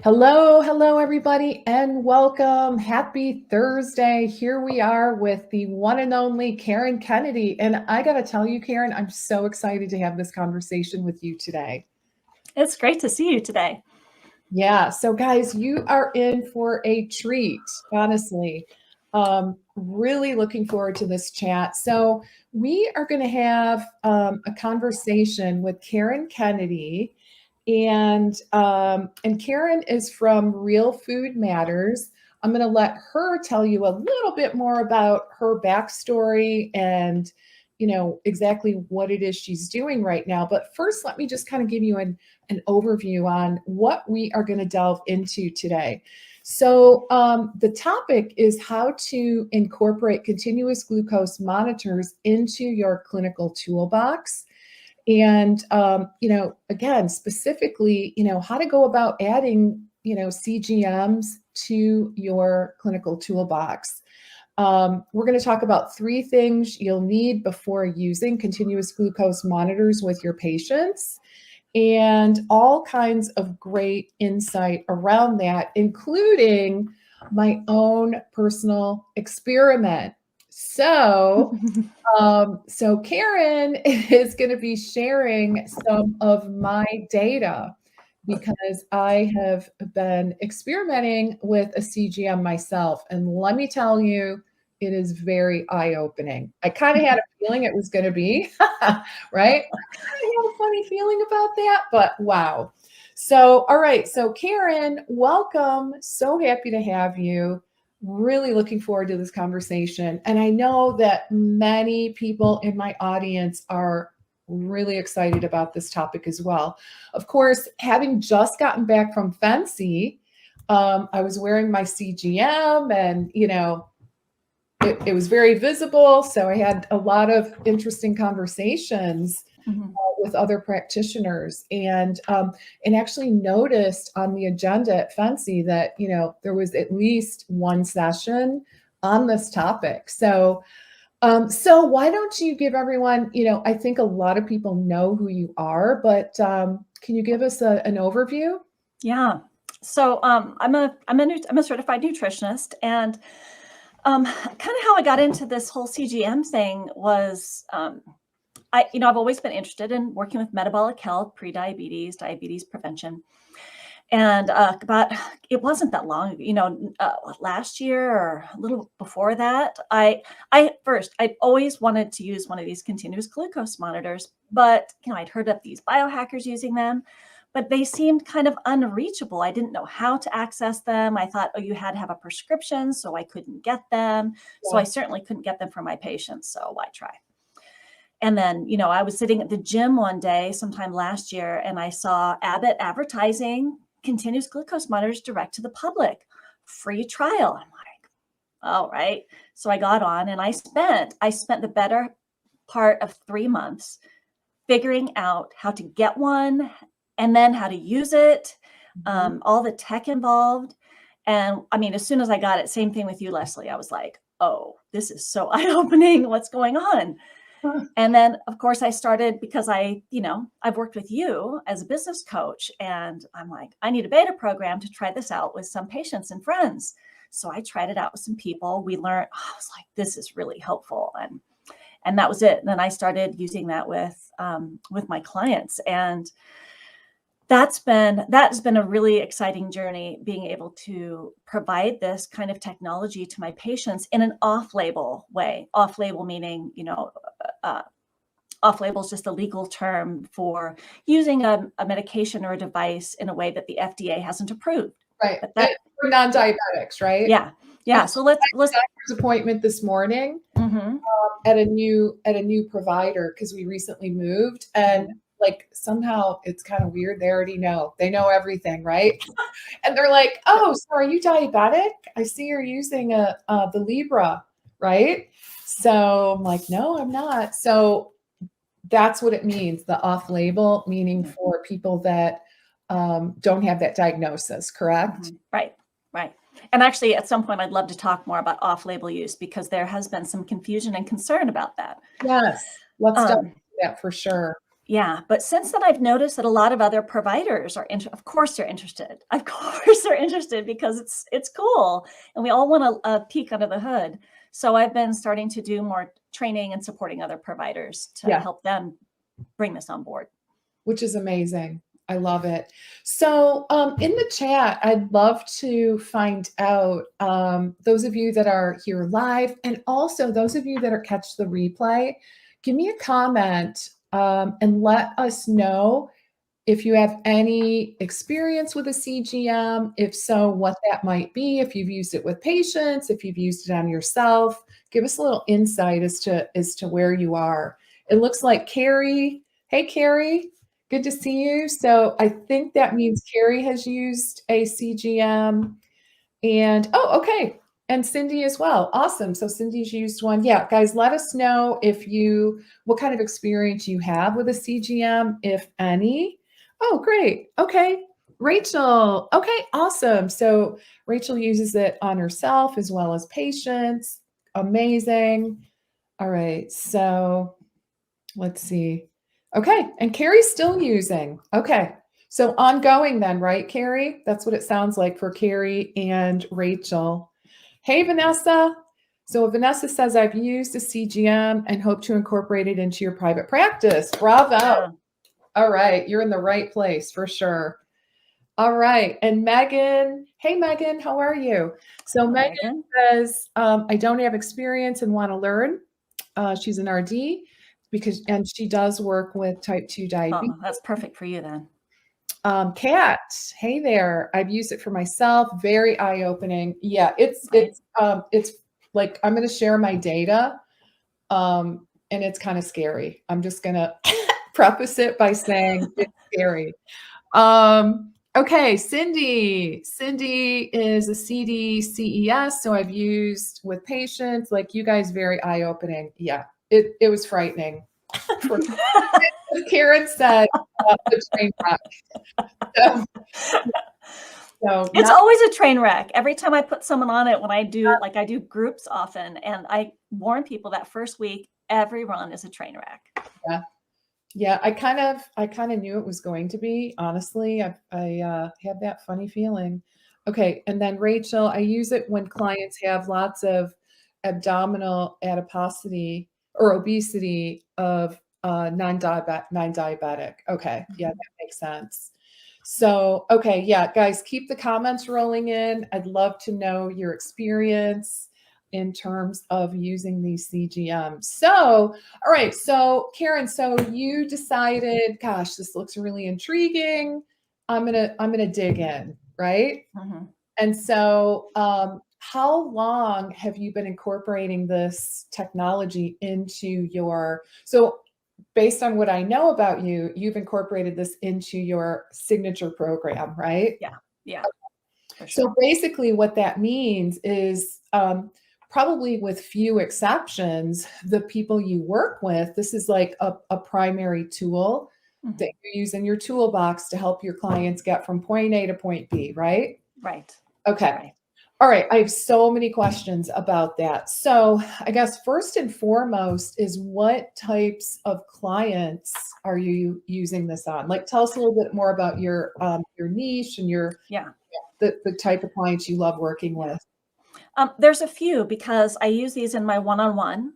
Hello, hello, everybody, and welcome. Happy Thursday. Here we are with the one and only Karen Kennedy. And I got to tell you, Karen, I'm so excited to have this conversation with you today. It's great to see you today. Yeah. So, guys, you are in for a treat, honestly. Really looking forward to this chat. So, we are going to have a conversation with Karen Kennedy. And Karen is from Real Food Matters. I'm going to let her tell you a little bit more about her backstory and exactly what it is she's doing right now. But first, let me just kind of give you an overview on what we are going to delve into today. So the topic is how to incorporate continuous glucose monitors into your clinical toolbox. And, again, specifically, how to go about adding, CGMs to your clinical toolbox. We're going to talk about 3 things you'll need before using continuous glucose monitors with your patients, and all kinds of great insight around that, including my own personal experiment. So Karen is going to be sharing some of my data because I have been experimenting with a CGM myself. And let me tell you, it is very eye-opening. I kind of had a feeling it was going to be, right? I had a funny feeling about that, but wow. So, all right. So Karen, welcome. So happy to have you. Really looking forward to this conversation. And I know that many people in my audience are really excited about this topic as well. Of course, having just gotten back from Fancy, I was wearing my CGM and, it was very visible. So I had a lot of interesting conversations with other practitioners, and actually noticed on the agenda at Fancy that there was at least one session on this topic. So why don't you give everyone, I think a lot of people know who you are, but can you give us an overview? Yeah. So I'm a certified nutritionist, and kind of how I got into this whole CGM thing was I've always been interested in working with metabolic health, pre-diabetes, diabetes prevention. And it wasn't that long, last year or a little before that, I'd always wanted to use one of these continuous glucose monitors, but I'd heard of these biohackers using them, but they seemed kind of unreachable. I didn't know how to access them. I thought, you had to have a prescription, so I couldn't get them. So I certainly couldn't get them for my patients. So why try? And then, I was sitting at the gym one day sometime last year, and I saw Abbott advertising continuous glucose monitors direct to the public, free trial. I'm like, all right. So I got on, and I spent the better part of 3 months figuring out how to get one and then how to use it, all the tech involved. And I mean, as soon as I got it, same thing with you, Leslie, I was like, oh, this is so eye-opening. What's going on? And then, of course, I started because I've worked with you as a business coach, and I'm like, I need a beta program to try this out with some patients and friends. So I tried it out with some people. We learned, I was like, this is really helpful. And that was it. And then I started using that with my clients. And that's been a really exciting journey, being able to provide this kind of technology to my patients in an off-label way. Off-label meaning, off-label is just a legal term for using a medication or a device in a way that the FDA hasn't approved. Right. For non-diabetics, right? Yeah. Yeah. So let's doctor's appointment this morning at a new provider because we recently moved, and somehow it's kind of weird. They already know. They know everything, right? And they're like, "Oh, so are you diabetic? I see you're using the Libra, right?" So I'm like, "No, I'm not." So that's what it means, the off-label, meaning for people that don't have that diagnosis, correct? Right. And actually, at some point, I'd love to talk more about off-label use because there has been some confusion and concern about that. Yes, let's do that for sure. Yeah, but since then I've noticed that a lot of other providers are of course they're interested. Of course they're interested because it's cool and we all want a peek under the hood. So I've been starting to do more training and supporting other providers to Yeah, help them bring this on board. which is amazing. I love it. So, in the chat, I'd love to find out those of you that are here live, and also those of you that are catch the replay. Give me a comment and let us know if you have any experience with a CGM. If so, what that might be. If you've used it with patients, if you've used it on yourself, give us a little insight as to where you are. It looks like Carrie. Hey, Carrie. Good to see you. So I think that means Carrie has used a CGM. And okay. And Cindy as well. Awesome. So Cindy's used one. Yeah, guys, let us know what kind of experience you have with a CGM, if any. Oh, great. Okay. Rachel. Okay, awesome. So Rachel uses it on herself as well as patients. Amazing. All right. So let's see. Okay, and Carrie's still using. Okay, so ongoing then, right, Carrie? That's what it sounds like for Carrie and Rachel. Hey, Vanessa. So Vanessa says, I've used a CGM and hope to incorporate it into your private practice. Bravo. Yeah. All right, you're in the right place for sure. All right, and Megan. Hey, Megan, how are you? So Megan says, I don't have experience and want to learn. She's an RD and she does work with type 2 diabetes. Oh, that's perfect for you then. Kat, hey there. I've used it for myself. Very eye-opening. Yeah, it's like I'm going to share my data, and it's kind of scary. I'm just going to preface it by saying it's scary. Okay, Cindy. Cindy is a CDCES, so I've used with patients. Like you guys, very eye-opening. Yeah, it was frightening. Karen said, the train wreck. So it's always a train wreck. Every time I put someone on it, when I do groups often, and I warn people that first week, every run is a train wreck. Yeah. Yeah, I kind of knew it was going to be, honestly. I had that funny feeling. Okay, and then Rachel, I use it when clients have lots of abdominal adiposity or obesity of non-diabetic. Okay, yeah, that makes sense. So, okay, yeah, guys, keep the comments rolling in. I'd love to know your experience in terms of using these CGMs. So, all right, so Karen, so you decided, gosh, this looks really intriguing. I'm gonna dig in, right? Mm-hmm. And so, how long have you been incorporating this technology into your? So, based on what I know about you, you've incorporated this into your signature program, right? Yeah. For sure. So basically, what that means is probably with few exceptions, the people you work with, this is like a primary tool that you use in your toolbox to help your clients get from point A to point B, right? Right. Okay. Right. All right. I have so many questions about that. So I guess first and foremost is what types of clients are you using this on? Like, tell us a little bit more about your niche and the type of clients you love working with. There's a few because I use these in my one-on-one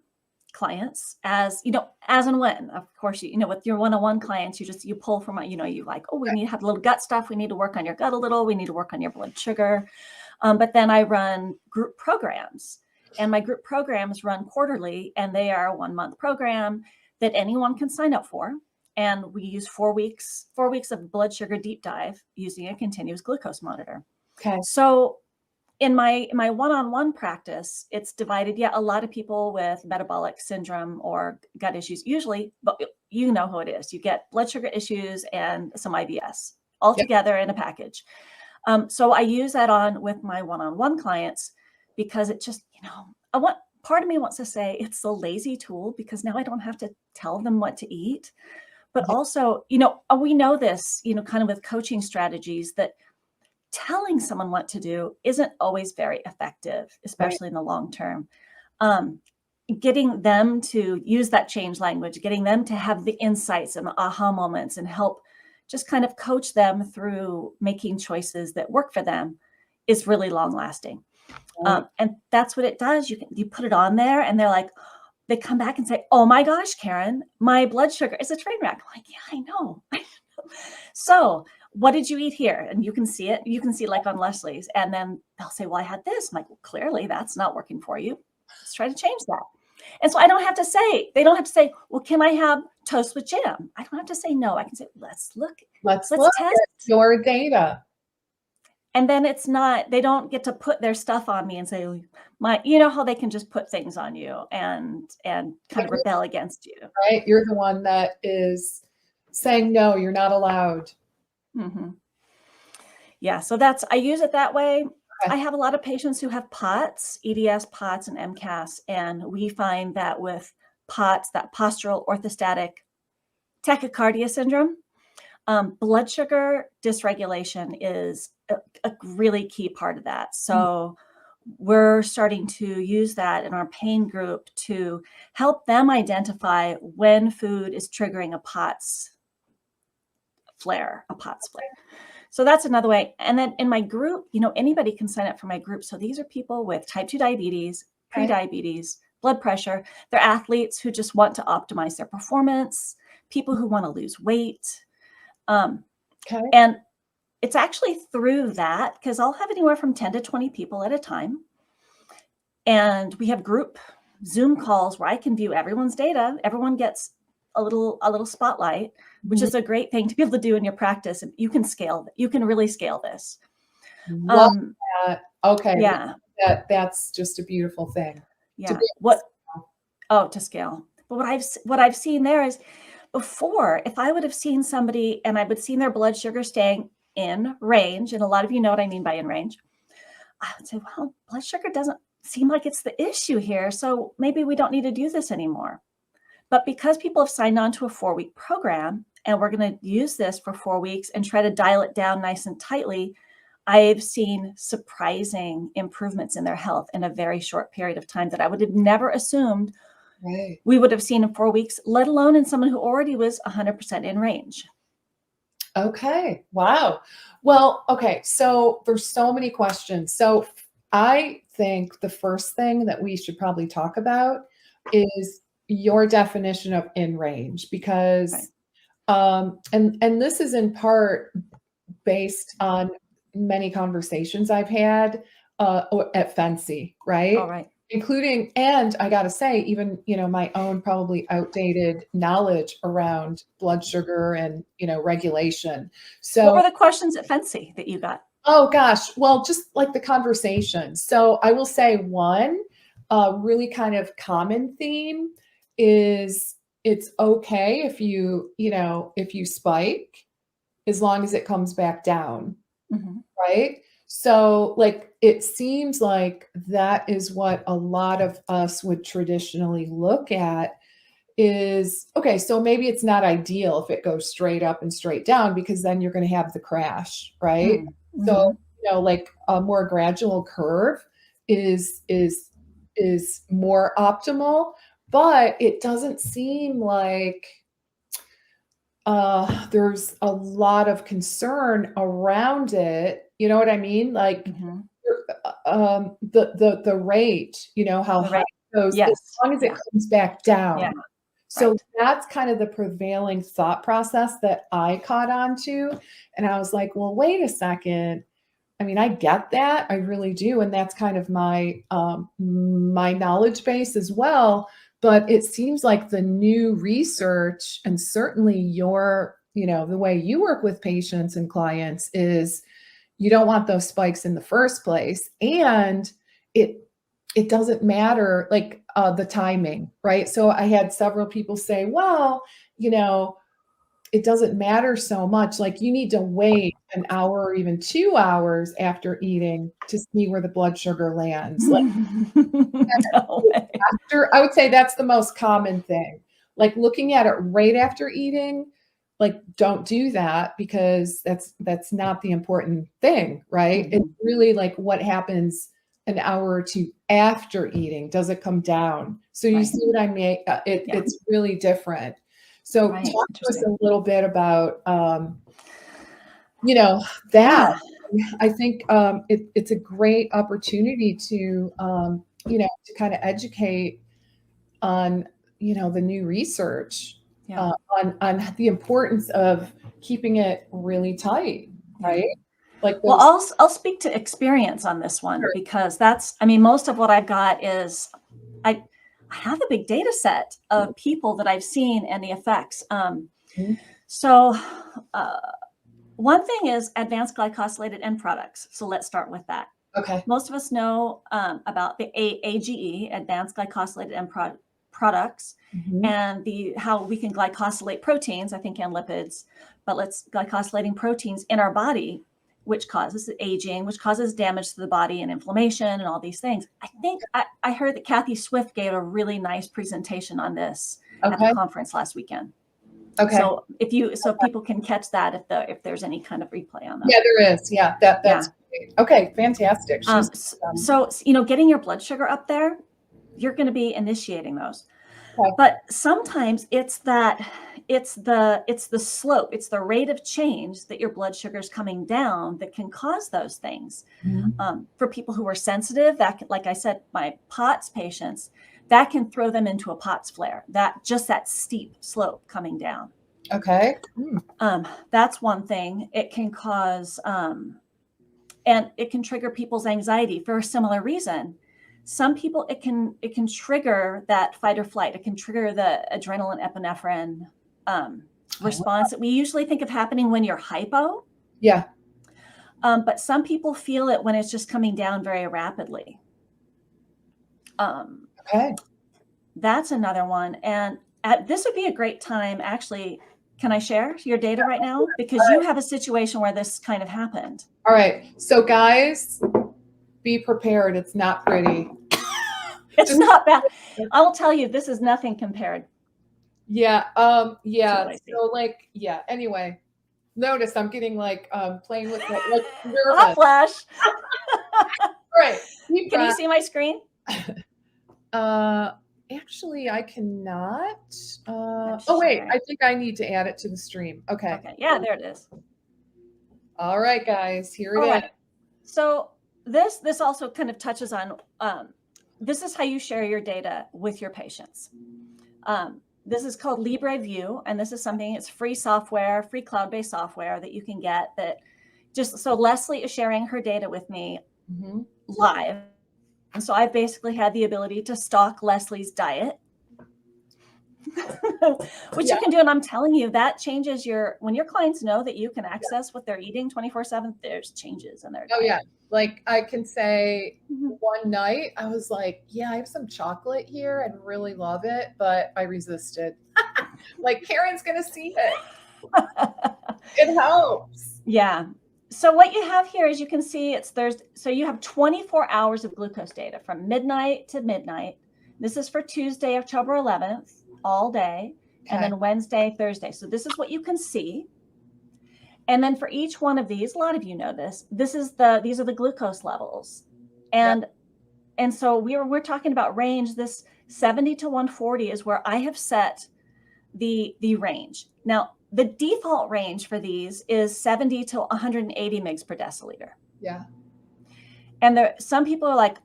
clients as and when. Of course, with your one-on-one clients, you pull from you like, oh, we need to have a little gut stuff. We need to work on your gut a little. We need to work on your blood sugar. But then I run group programs, and my group programs run quarterly, and they are a 1-month program that anyone can sign up for. And we use 4 weeks of blood sugar deep dive using a continuous glucose monitor. Okay. So in my one-on-one practice, it's divided. Yeah, a lot of people with metabolic syndrome or gut issues, usually, but you know who it is. You get blood sugar issues and some IBS all together in a package. So I use that on with my one-on-one clients because it just, part of me wants to say it's a lazy tool because now I don't have to tell them what to eat. But also, we know this, kind of with coaching strategies that telling someone what to do isn't always very effective, especially in the long term. getting them to use that change language, getting them to have the insights and the aha moments and help just kind of coach them through making choices that work for them is really long lasting. Right. And that's what it does. You put it on there and they're like, they come back and say, oh my gosh, Karen, my blood sugar is a train wreck. I'm like, yeah, I know. So what did you eat here? And you can see it. You can see like on Leslie's. And then they'll say, well, I had this. I'm like, well, clearly that's not working for you. Let's try to change that. And so they don't have to say, well, can I have toast with jam? I don't have to say no. I can say, let's look Let's test. at your data. And then it's not, they don't get to put their stuff on me and say, you know how they can just put things on you and kind of rebel against you. Right? You're the one that is saying, no, you're not allowed. Mm-hmm. Yeah. So I use it that way. I have a lot of patients who have POTS, EDS, POTS, and MCAS. And we find that with POTS, that postural orthostatic tachycardia syndrome, blood sugar dysregulation is a really key part of that. So we're starting to use that in our pain group to help them identify when food is triggering a POTS flare. So that's another way. And then in my group, anybody can sign up for my group. So these are people with type 2 diabetes, prediabetes, blood pressure. They're athletes who just want to optimize their performance, people who want to lose weight. And it's actually through that, because I'll have anywhere from 10 to 20 people at a time. And we have group Zoom calls where I can view everyone's data. Everyone gets a little spotlight, which is a great thing to be able to do in your practice. And you can really scale this. Love that. Okay. Yeah. That's just a beautiful thing. Yeah. To scale. But what I've seen there is, before, if I would have seen somebody and I would seen their blood sugar staying in range, and a lot of you know what I mean by in range, I would say, well, blood sugar doesn't seem like it's the issue here. So maybe we don't need to do this anymore. But because people have signed on to a 4-week program, and we're going to use this for 4 weeks and try to dial it down nice and tightly, I've seen surprising improvements in their health in a very short period of time that I would have never assumed we would have seen in 4 weeks, let alone in someone who already was 100% in range. Okay. Wow. Well, okay. So there's so many questions. So I think the first thing that we should probably talk about is your definition of in range, because, and this is in part based on many conversations I've had at Fancy, right? All right. Including, and I got to say, even, my own probably outdated knowledge around blood sugar and, regulation. So what were the questions at Fancy that you got? Oh gosh. Well, just like the conversation. So I will say one really kind of common theme is it's okay if if you spike, as long as it comes back down. Right. So like, it seems like that is what a lot of us would traditionally look at is, okay, so maybe it's not ideal if it goes straight up and straight down, because then you're going to have the crash. Right. So, like a more gradual curve is more optimal, but it doesn't seem like there's a lot of concern around it. You know what I mean? Like the rate, how high it goes, as long as it comes back down. Yeah. So that's kind of the prevailing thought process that I caught on to. And I was like, well, wait a second. I mean, I get that. I really do. And that's kind of my my knowledge base as well. But it seems like the new research, and certainly your, the way you work with patients and clients, is you don't want those spikes in the first place. And it doesn't matter, like the timing, right? So I had several people say, well, it doesn't matter so much. Like, you need to wait an hour or even 2 hours after eating to see where the blood sugar lands. Like, I would say that's the most common thing. Like, looking at it right after eating, like, don't do that, because that's not the important thing, right? It's really like what happens an hour or two after eating? Does it come down? So you Right. see what I mean? Yeah. It's really different. So Right. talk to us Interesting. a little bit about, you know, that. Yeah. I think it's a great opportunity to, you know, to kind of educate on, you know, the new research Yeah. on the importance of keeping it really tight, Yeah. right? Like Well, those. I'll speak to experience on this one because that's, I mean, most of what I've got is I have a big data set of people that I've seen and the effects. Mhm. So uh, one thing is advanced glycosylated end products. So let's start with that. Okay. Most of us know about the AGE, advanced glycosylated end products, Mhm. and how we can glycosylate proteins, I think, and lipids, but let's glycosylating proteins in our body, which causes aging, which causes damage to the body and inflammation and all these things. I think I heard that Kathy Swift gave a really nice presentation on this at the Okay. conference last weekend. Okay. So people can catch that if there's any kind of replay on that. Yeah, there is. Yeah, that's Yeah. great. Okay, fantastic. So getting your blood sugar up there, you're going to be initiating those. Okay. But sometimes it's the slope, it's the rate of change that your blood sugar is coming down that can cause those things. Mhm. For people who are sensitive, that like I said, my POTS patients, that can throw them into a POTS flare. That steep slope coming down. Okay. That's one thing. It can cause and it can trigger people's anxiety for a similar reason. Some people, it can trigger that fight or flight. It can trigger the adrenaline epinephrine response that we usually think of happening when you're hypo. Yeah. But some people feel it when it's just coming down very rapidly. Okay. That's another one. And this would be a great time, actually. Can I share your data right now? Because you have a situation where this kind of happened. All right. So guys, be prepared. It's not pretty. It's not bad. I'll tell you, this is nothing compared. Yeah. Yeah. So yeah. Anyway, notice I'm getting like playing with like nervous. Hot flash. Right. Can you see my screen? Actually, I cannot. Oh wait, I think I need to add it to the stream. Okay. Okay. Yeah, there it is. All right, guys, here it is. Right. So this also kind of touches on this is how you share your data with your patients. This is called LibreView, and this is something, it's free software, free cloud-based software that you can get that so Lesli is sharing her data with me live. And so I've basically had the ability to stalk Leslie's diet, which you can do. And I'm telling you, that changes when your clients know that you can access what they're eating 24/7, there's changes in their diet. Oh, yeah. Like I can say one night I was like, yeah, I have some chocolate here and really love it, but I resisted. Like Karen's going to see it. It helps. Yeah. So what you have here, as you can see, so you have 24 hours of glucose data from midnight to midnight. This is for Tuesday, October 11th, all day, and then Wednesday, Thursday. So this is what you can see. And then for each one of these, a lot of you know this, these are the glucose levels. And so we're talking about range. This 70 to 140 is where I have set the range. Now, the default range for these is 70 to 180 mg per deciliter. Yeah. And some people are like,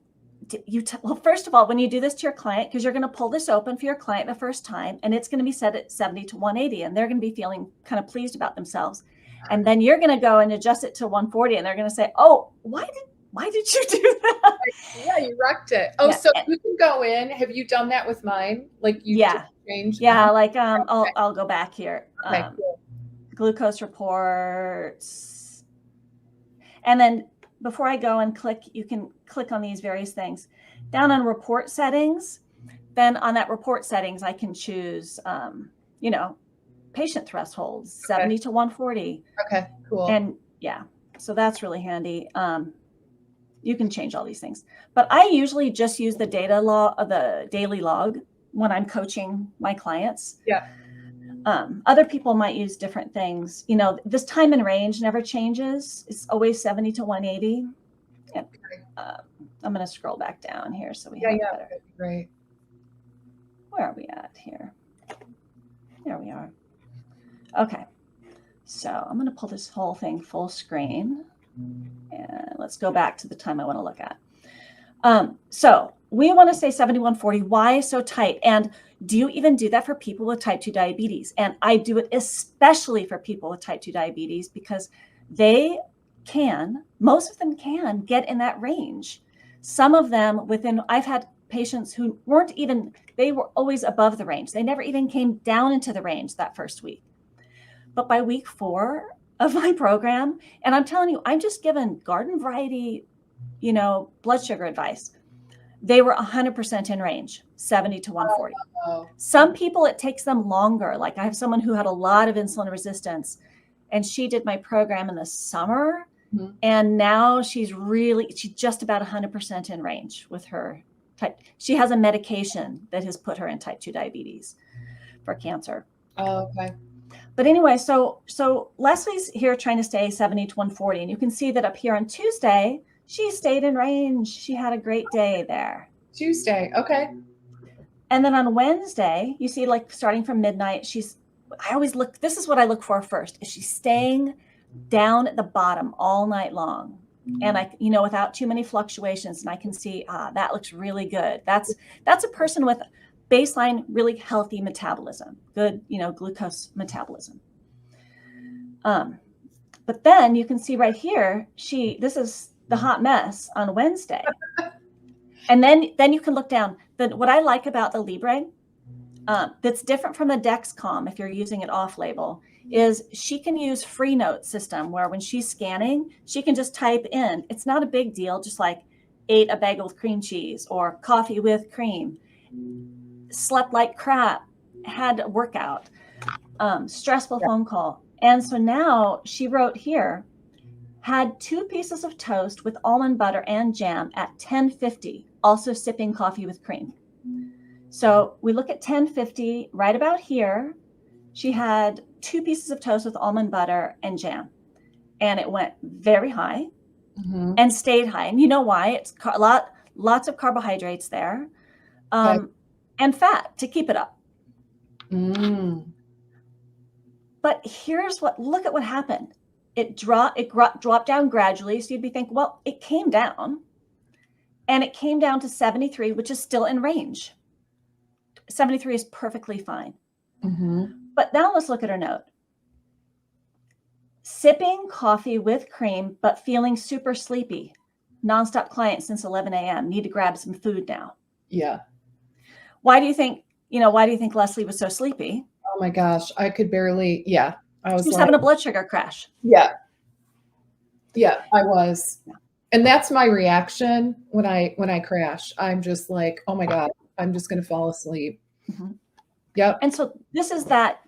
well, first of all, when you do this to your client, because you're going to pull this open for your client the first time, and it's going to be set at 70 to 180, and they're going to be feeling kind of pleased about themselves. And then you're going to go and adjust it to 140, and they're going to say, oh, why did you do that? Yeah, you wrecked it. Oh, yeah. So you can go in. Have you done that with mine? Like you change? Yeah, like I'll go back here. Okay, cool. Glucose reports. And then before I go and click, you can click on these various things. Down on report settings, then on that report settings, I can choose, patient thresholds, 70 to 140. Okay, cool. And yeah, so that's really handy. You can change all these things. But I usually just use the the daily log when I'm coaching my clients. Yeah. Other people might use different things. This time and range never changes. It's always 70 to 180. I'm going to scroll back down here so we Yeah, have yeah, better. great. Where are we at here? There we are. Okay. So I'm going to pull this whole thing full screen. And let's go back to the time I want to look at. So we want to say 7140. Why so tight? And do you even do that for people with type 2 diabetes? And I do it especially for people with type 2 diabetes because most of them can get in that range. Some of them I've had patients who they were always above the range. They never even came down into the range that first week. But by week 4 of my program, and I'm telling you, I'm just given garden variety, blood sugar advice. They were 100% in range, 70 to 140. Oh. Some people, it takes them longer. Like I have someone who had a lot of insulin resistance and she did my program in the summer. Mm-hmm. And now she's just about 100% in range with her type. She has a medication that has put her in type 2 diabetes for cancer. Oh, okay. But anyway, so Leslie's here trying to stay 70 to 140. And you can see that up here on Tuesday, she stayed in range. She had a great day there. Tuesday. Okay. And then on Wednesday, you see like starting from midnight, this is what I look for first. Is she staying down at the bottom all night long? And without too many fluctuations, and I can see, that looks really good. That's a person with baseline, really healthy metabolism, good, glucose metabolism. But then you can see right here, this is the hot mess on Wednesday. And then you can look down. What I like about the Libre, that's different from the Dexcom, if you're using it off label, is she can use free note system where when she's scanning, she can just type in. It's not a big deal, just like ate a bagel with cream cheese or coffee with cream, slept like crap, had a workout, stressful phone call. And so now she wrote here, had 2 pieces of toast with almond butter and jam at 10:50, also sipping coffee with cream. So we look at 10:50, right about here, she had 2 pieces of toast with almond butter and jam. And it went very high and stayed high. And you know why? It's lots of carbohydrates there, and fat to keep it up. But look at what happened. It dropped down gradually. So you'd be thinking, well, it came down and it came down to 73, which is still in range. 73 is perfectly fine. But now let's look at her note. Sipping coffee with cream, but feeling super sleepy. Nonstop client since 11 a.m. Need to grab some food now. Yeah. Why do you think Lesli was so sleepy? Oh my gosh. I could barely, yeah. She was having a blood sugar crash. Yeah. Yeah, I was. And that's my reaction when I crash. I'm just like, oh my God, I'm just going to fall asleep. Yep. And so this is that,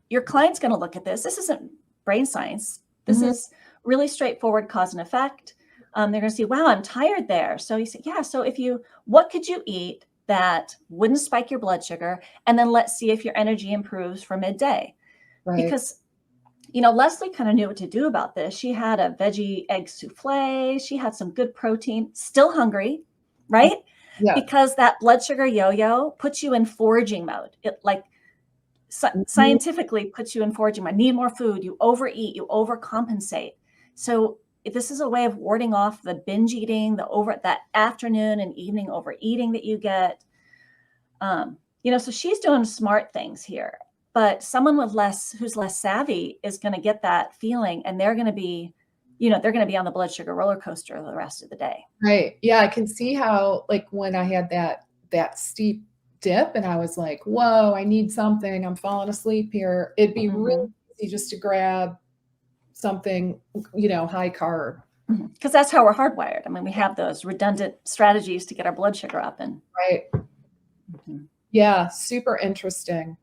your client's going to look at this. This isn't brain science. This is really straightforward cause and effect. They're going to see, wow, I'm tired there. So you say, yeah. So what could you eat that wouldn't spike your blood sugar? And then let's see if your energy improves for midday. Right. Because, Lesli kind of knew what to do about this. She had a veggie egg souffle. She had some good protein, still hungry, right? Yeah. Because that blood sugar yo-yo puts you in foraging mode. It scientifically puts you in foraging mode. Need more food. You overeat, you overcompensate. So this is a way of warding off the binge eating, that afternoon and evening overeating that you get. So she's doing smart things here. But someone who's less savvy is going to get that feeling, and they're going to be, they're going to be on the blood sugar roller coaster the rest of the day. Right. Yeah, I can see how, like, when I had that steep dip, and I was like, "Whoa, I need something. I'm falling asleep here." It'd be really easy just to grab something, high carb. Because that's how we're hardwired. I mean, we have those redundant strategies to get our blood sugar up. Right. Yeah, super interesting.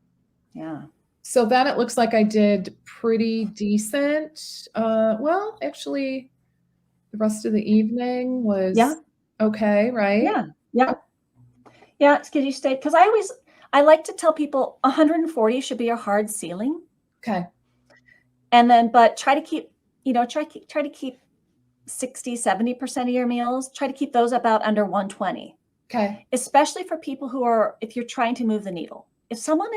Yeah. So then it looks like I did pretty decent. Well, actually, the rest of the evening was okay, right? Yeah. Yeah. Yeah. It's because you stay, because I like to tell people 140 should be your hard ceiling. Okay. And then, but try to keep, try to keep 60, 70% of your meals, try to keep those about under 120. Okay. Especially for people who are, if you're trying to move the needle. If someone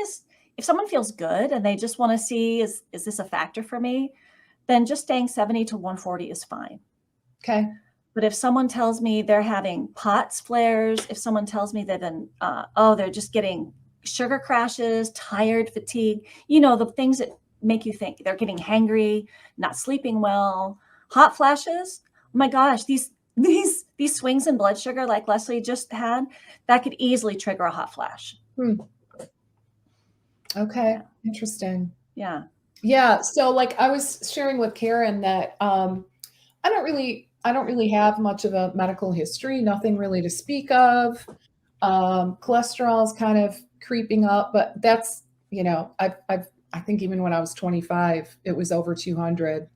feels good and they just want to see, is this a factor for me? Then just staying 70 to 140 is fine. Okay. But if someone tells me they're having POTS flares, if someone tells me they've been, they're just getting sugar crashes, tired, fatigue, the things that make you think they're getting hangry, not sleeping well, hot flashes. Oh my gosh, these swings in blood sugar like Lesli just had, that could easily trigger a hot flash. Okay. Yeah. Interesting. Yeah. Yeah. So like I was sharing with Karen that I don't really have much of a medical history, nothing really to speak of. Cholesterol is kind of creeping up, but that's, I think even when I was 25, it was over 200,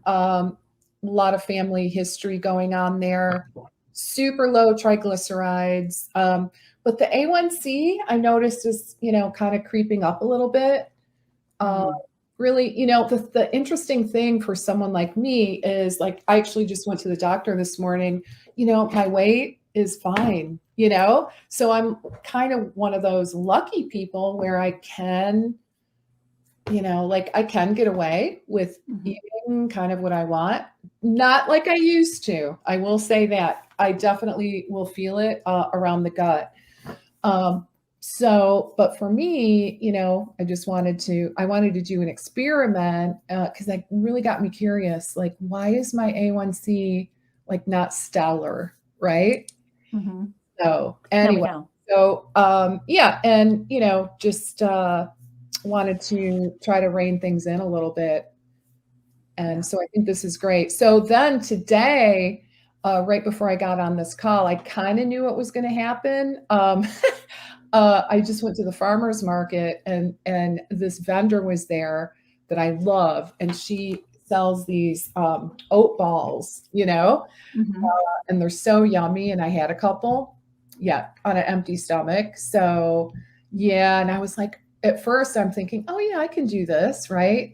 a lot of family history going on there, super low triglycerides. But the A1C I noticed is, kind of creeping up a little bit. Really, the interesting thing for someone like me is like, I actually just went to the doctor this morning, my weight is fine, so I'm kind of one of those lucky people where I can, I can get away with eating kind of what I want, not like I used to. I will say that I definitely will feel it around the gut. But for me, I wanted to do an experiment because that really got me curious. Like, why is my A1C like not stellar, right? So anyway, yeah, and just wanted to try to rein things in a little bit, and so I think this is great. So then today, right before I got on this call, I kind of knew what was going to happen. I just went to the farmer's market and this vendor was there that I love, and she sells these oat balls, and they're so yummy. And I had a couple, on an empty stomach. So yeah, and I was like, at first I'm thinking, oh yeah, I can do this, right?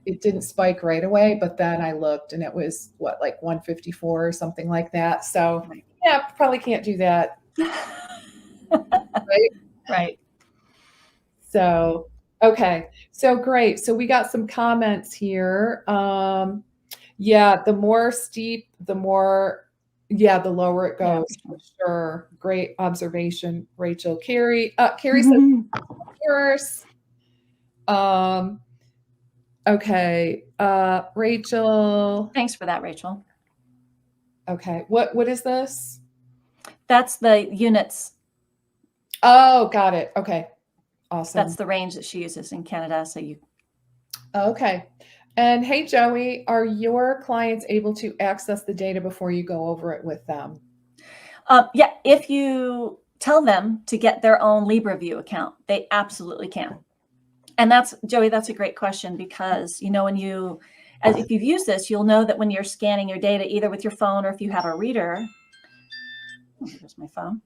It didn't spike right away, but then I looked and it was like 154 or something like that. So yeah, probably can't do that. Right. Right. So, okay. So great. So we got some comments here. Yeah, the more steep, the lower it goes. For sure. Great observation, Rachel. Carrie says, of course. Okay. Rachel. Thanks for that, Rachel. Okay. What is this? That's the units. Oh, got it. Okay. Awesome. That's the range that she uses in Canada. So okay. And hey, Joey, are your clients able to access the data before you go over it with them? Yeah, if you tell them to get their own LibraView account, they absolutely can. And Joey, that's a great question because, if you've used this, you'll know that when you're scanning your data, either with your phone or if you have a reader, here's my phone,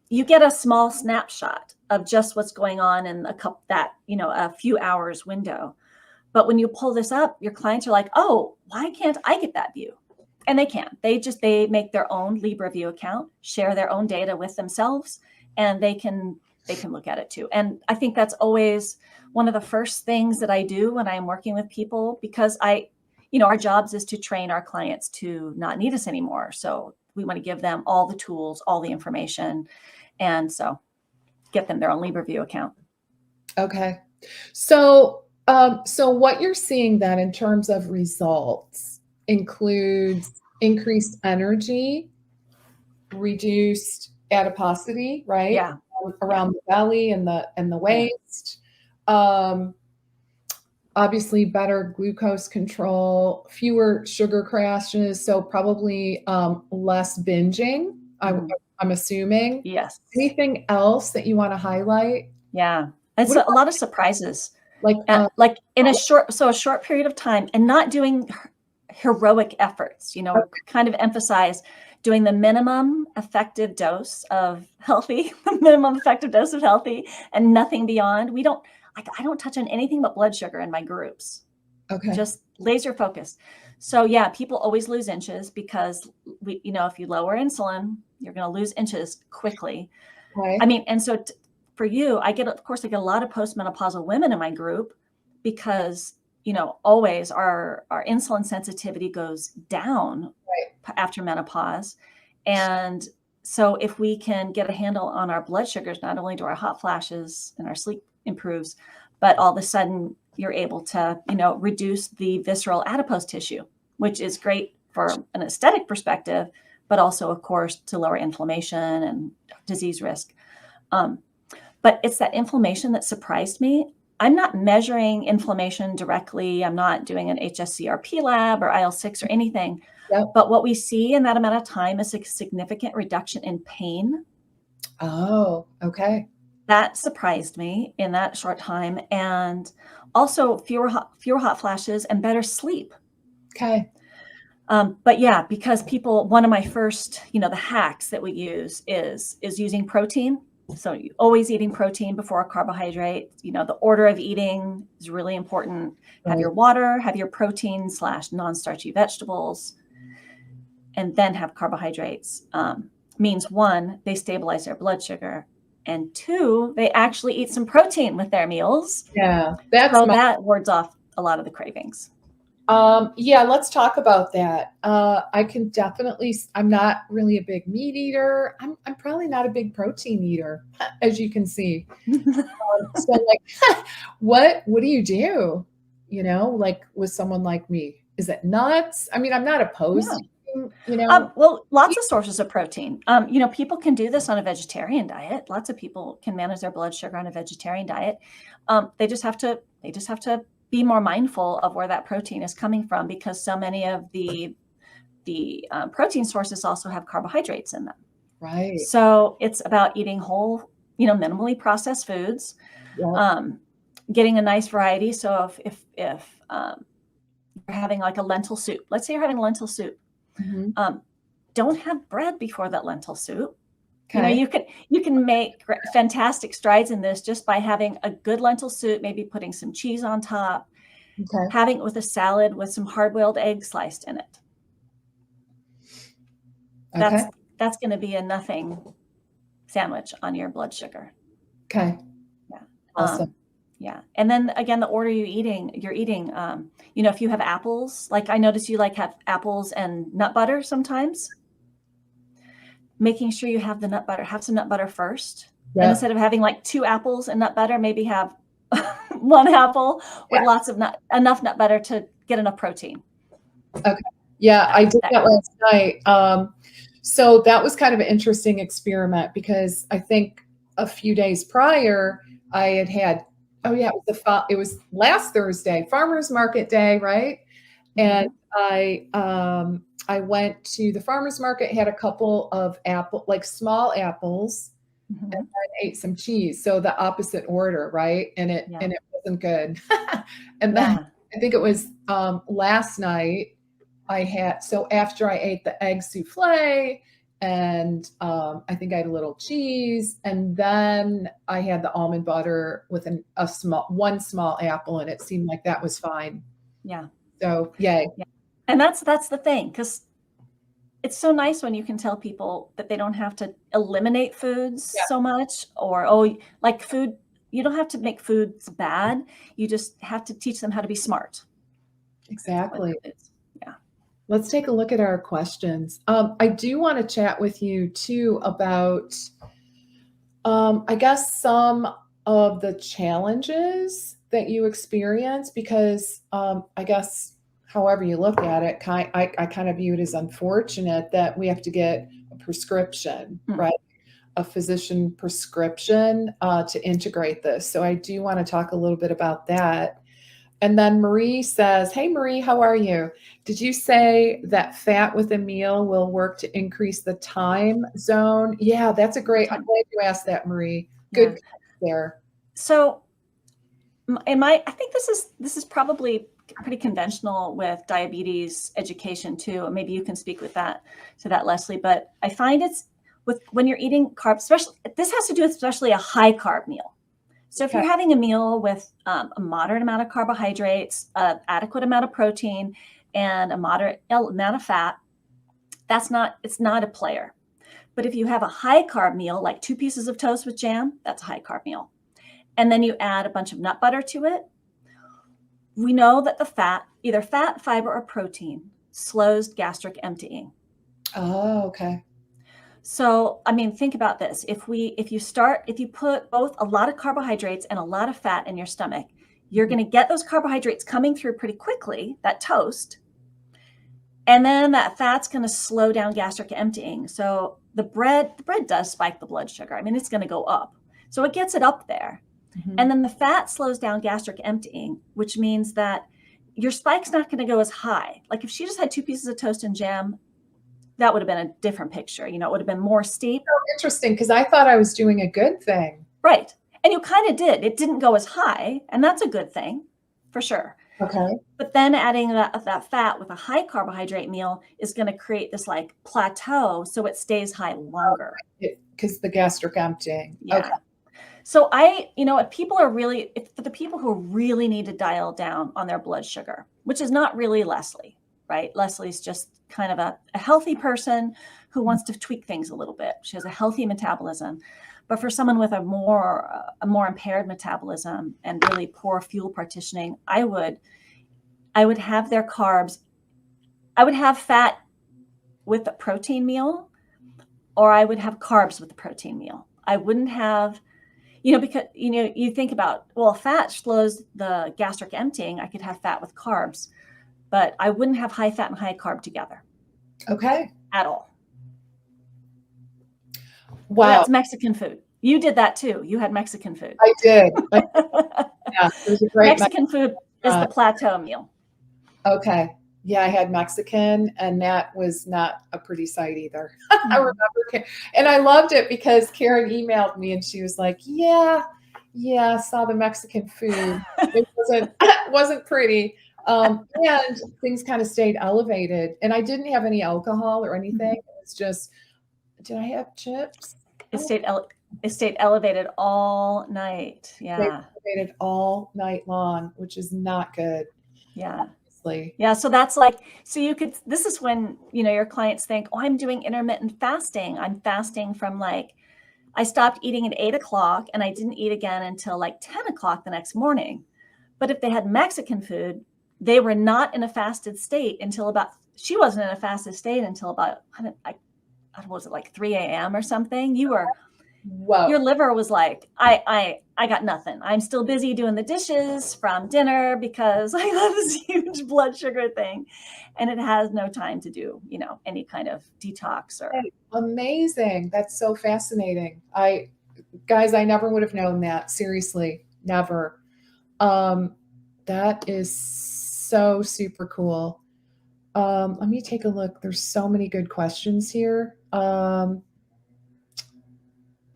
you get a small snapshot of just what's going on in a few hours window. But when you pull this up, your clients are like, oh, why can't I get that view? And they can. They make their own LibraView account, share their own data with themselves, and they can look at it too. And I think that's always one of the first things that I do when I'm working with people, because our jobs is to train our clients to not need us anymore. So we want to give them all the tools, all the information, and so get them their own LibraView account. Okay. So what you're seeing then in terms of results includes increased energy, reduced adiposity, right? Yeah. Around the belly and the waist. Obviously better glucose control, fewer sugar crashes, so probably less binging, I'm assuming. Yes. Anything else that you want to highlight? Yeah. It's a lot of surprises. Like in a short period of time, and not doing heroic efforts, kind of emphasize doing the minimum effective dose of healthy, and nothing beyond. I don't touch on anything but blood sugar in my groups. Okay. just laser focus. So yeah, people always lose inches because if you lower insulin, you're going to lose inches quickly. Okay. I mean, and so for you, I get a lot of postmenopausal women in my group because, always our insulin sensitivity goes down after menopause. And so if we can get a handle on our blood sugars, not only do our hot flashes and our sleep improves, but all of a sudden you're able to, reduce the visceral adipose tissue, which is great for an aesthetic perspective, but also, of course, to lower inflammation and disease risk. But it's that inflammation that surprised me. I'm not measuring inflammation directly. I'm not doing an HSCRP lab or IL-6 or anything. Yep. But what we see in that amount of time is a significant reduction in pain. Oh, okay. That surprised me in that short time. And also fewer hot flashes and better sleep. Okay. But yeah, because one of my first, the hacks that we use is using protein. So always eating protein before a carbohydrate. The order of eating is really important. Have your water, have your protein / non-starchy vegetables, and then have carbohydrates. Means 1, they stabilize their blood sugar, and 2, they actually eat some protein with their meals. Yeah, that wards off a lot of the cravings. Yeah, let's talk about that. I can definitely, I'm not really a big meat eater. I'm probably not a big protein eater, as you can see. So like, what do you do, like with someone like me? Is it nuts? I mean, I'm not opposed to, well, lots of sources of protein. People can do this on a vegetarian diet. Lots of people can manage their blood sugar on a vegetarian diet. They just have to be more mindful of where that protein is coming from, because so many of the protein sources also have carbohydrates in them. Right. So it's about eating whole, minimally processed foods, getting a nice variety. So if you're having like a lentil soup, let's say you're having lentil soup, don't have bread before that lentil soup. Okay. You can make fantastic strides in this just by having a good lentil soup, maybe putting some cheese on top, having it with a salad with some hard-boiled eggs sliced in it. That's going to be a nothing sandwich on your blood sugar. Okay. Yeah. Awesome. Yeah. And then again, the order you're eating, if you have apples, like I notice you have apples and nut butter sometimes. Making sure you have some nut butter first. Yep. And instead of having like 2 apples and nut butter, maybe have 1 apple with enough nut butter to get enough protein. Okay. Yeah, I did that last night. So that was kind of an interesting experiment, because I think a few days prior I had it was last Thursday, farmers market day, right? And I went to the farmer's market, had a couple of small apples, and then ate some cheese. So the opposite order, right? And it wasn't good. And then I think it was last night after I ate the egg souffle, and I think I had a little cheese, and then I had the almond butter with one small apple, and it seemed like that was fine. Yeah. So yay. Yeah. And that's the thing, because it's so nice when you can tell people that they don't have to eliminate foods so much, or like food, you don't have to make foods bad. You just have to teach them how to be smart. Exactly. Yeah. Let's take a look at our questions. I do want to chat with you too about, I guess, some of the challenges that you experience, because I guess however you look at it, I kind of view it as unfortunate that we have to get a prescription, right? A physician prescription to integrate this. So I do want to talk a little bit about that. And then Marie says, hey, Marie, how are you? Did you say that fat with a meal will work to increase the time zone? Yeah, I'm glad you asked that, Marie. Good there. So I think this is probably pretty conventional with diabetes education too. Maybe you can speak to that, Lesli. But I find when you're eating carbs, this has to do with especially a high carb meal. So if you're having a meal with a moderate amount of carbohydrates, an adequate amount of protein, and a moderate amount of fat, it's not a player. But if you have a high carb meal, like 2 pieces of toast with jam, that's a high carb meal. And then you add a bunch of nut butter to it. We know that the fat, either fat, fiber, or protein, slows gastric emptying. Oh, okay. So, I mean, think about this. If you put both a lot of carbohydrates and a lot of fat in your stomach, you're going to get those carbohydrates coming through pretty quickly, that toast. And then that fat's going to slow down gastric emptying. So the bread does spike the blood sugar. I mean, it's going to go up. So it gets it up there. And then the fat slows down gastric emptying, which means that your spike's not going to go as high. Like if she just had 2 pieces of toast and jam, that would have been a different picture. You know, it would have been more steep. So interesting, because I thought I was doing a good thing. Right. And you kind of did. It didn't go as high, and that's a good thing for sure. Okay. But then adding that fat with a high carbohydrate meal is going to create this like plateau, so it stays high longer. Because the gastric emptying. Yeah. Okay. So for the people who really need to dial down on their blood sugar, which is not really Lesli, right? Leslie's just kind of a healthy person who wants to tweak things a little bit. She has a healthy metabolism. But for someone with a more impaired metabolism and really poor fuel partitioning, I would have their carbs. I would have fat with a protein meal, or I would have carbs with the protein meal. I wouldn't have, because, you think about, well, fat slows the gastric emptying. I could have fat with carbs, but I wouldn't have high fat and high carb together. Okay. At all. Wow. Well, that's Mexican food. You did that too. You had Mexican food. I did. Yeah, it was a great Mexican food is the plateau meal. Okay. Yeah, I had Mexican, and that was not a pretty sight either. I remember, and I loved it because Karen emailed me and she was like, yeah, I saw the Mexican food. It wasn't pretty. And things kind of stayed elevated, and I didn't have any alcohol or anything. It was just, did I have chips? It stayed elevated all night. Yeah. Elevated all night long, which is not good. Yeah. Obviously. Yeah. So this is when, your clients think, oh, I'm doing intermittent fasting. I'm fasting from I stopped eating at 8 o'clock and I didn't eat again until 10 o'clock the next morning. But if they had Mexican food, they were not in a fasted state until she wasn't in a fasted state until about, was it 3 a.m. or something? Whoa. Your liver was like, I got nothing. I'm still busy doing the dishes from dinner because I got this huge blood sugar thing, and it has no time to do, any kind of detox or. Amazing. That's so fascinating. Guys, I never would have known that. Seriously, never. That is so super cool. Let me take a look. There's so many good questions here.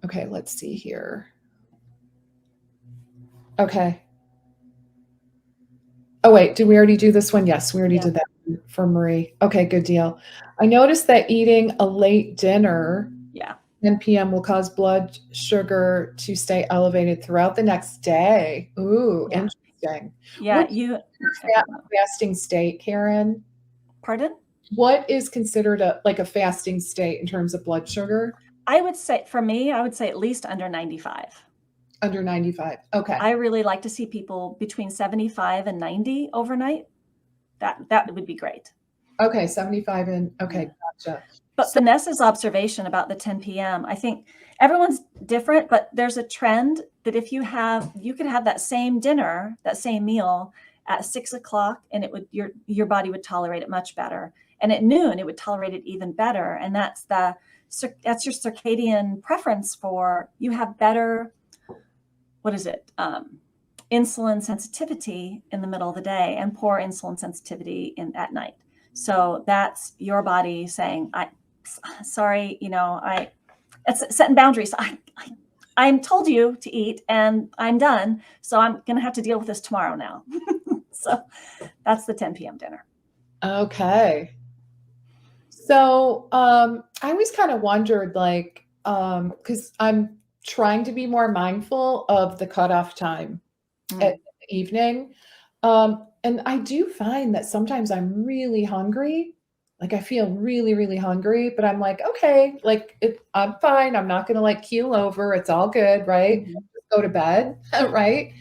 Okay, let's see here. Okay. Oh, wait, did we already do this one? Yes, we already did that one for Marie. Okay, good deal. I noticed that eating a late dinner, 10 p.m. will cause blood sugar to stay elevated throughout the next day. Ooh, interesting. Yeah, fasting state, Karen? Pardon? What is considered a fasting state in terms of blood sugar? I would say, for me, at least under 95. Under 95. Okay. I really like to see people between 75 and 90 overnight. That would be great. Okay, 75 and okay, gotcha. But Vanessa's observation about the 10 p.m., I think everyone's different, but there's a trend that if you could have that same dinner, that same meal at 6 o'clock, and your body would tolerate it much better. And at noon, it would tolerate it even better. And that's your circadian preference you have better, insulin sensitivity in the middle of the day and poor insulin sensitivity at night. So that's your body saying, sorry, it's setting boundaries. I'm told you to eat and I'm done. So I'm going to have to deal with this tomorrow now. So that's the 10 p.m. dinner. Okay. So I always kind of wondered, because I'm trying to be more mindful of the cutoff time at Mm. the evening. And I do find that sometimes I'm really hungry. Like I feel really, really hungry, but I'm like, okay, like I'm fine. I'm not gonna like keel over. It's all good, right? Mhm. Go to bed, right?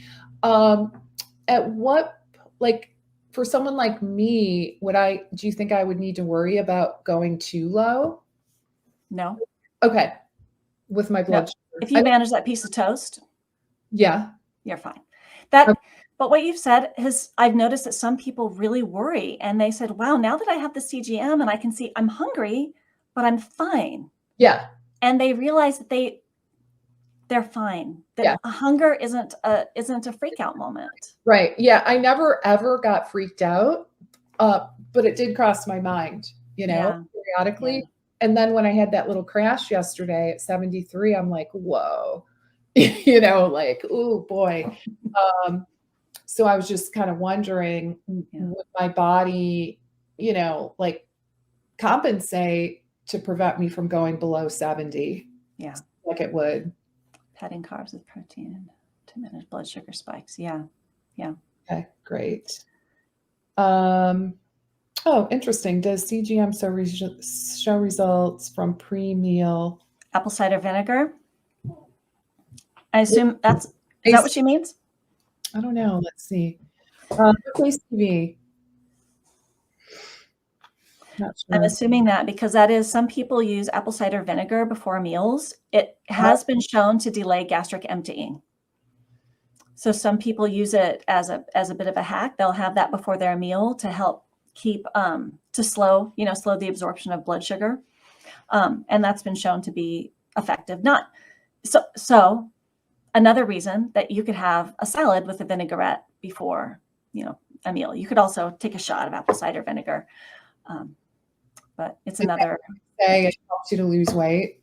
Um, at what like for someone like me, do you think I would need to worry about going too low? No, Okay, with my no. blood sugar. If you manage that piece of toast, Yeah. you're fine. o- But what you've said is, I've noticed that some people really worry and they said, wow, now that I have the CGM and I can see I'm hungry, but I'm fine. Yeah. And they realize that they're fine, that Yeah. a hunger isn't a freak out moment. Right. Yeah. I never ever got freaked out, but it did cross my mind, Yeah. Yeah. periodically. And then when I had that little crash yesterday at 73, I'm like, whoa, like, oh boy. So I was just kind of wondering, Yeah. would my body, like compensate to prevent me from going below 70? Yeah. Like it would. Cutting carbs with protein to manage blood sugar spikes. Yeah. Yeah. Okay, great. Oh, interesting. Does CGM show results from pre-meal? Apple cider vinegar. I assume is that what she means? I don't know. Let's see. TV. Not I'm sure. assuming that because that is, some people use apple cider vinegar before meals. It has been shown to delay gastric emptying. So some people use it as a bit of a hack. They'll have that before their meal to help keep to slow the absorption of blood sugar. And that's been shown to be effective. Not so another reason that you could have a salad with a vinaigrette before, a meal. You could also take a shot of apple cider vinegar. But it's another. Say it helps you to lose weight.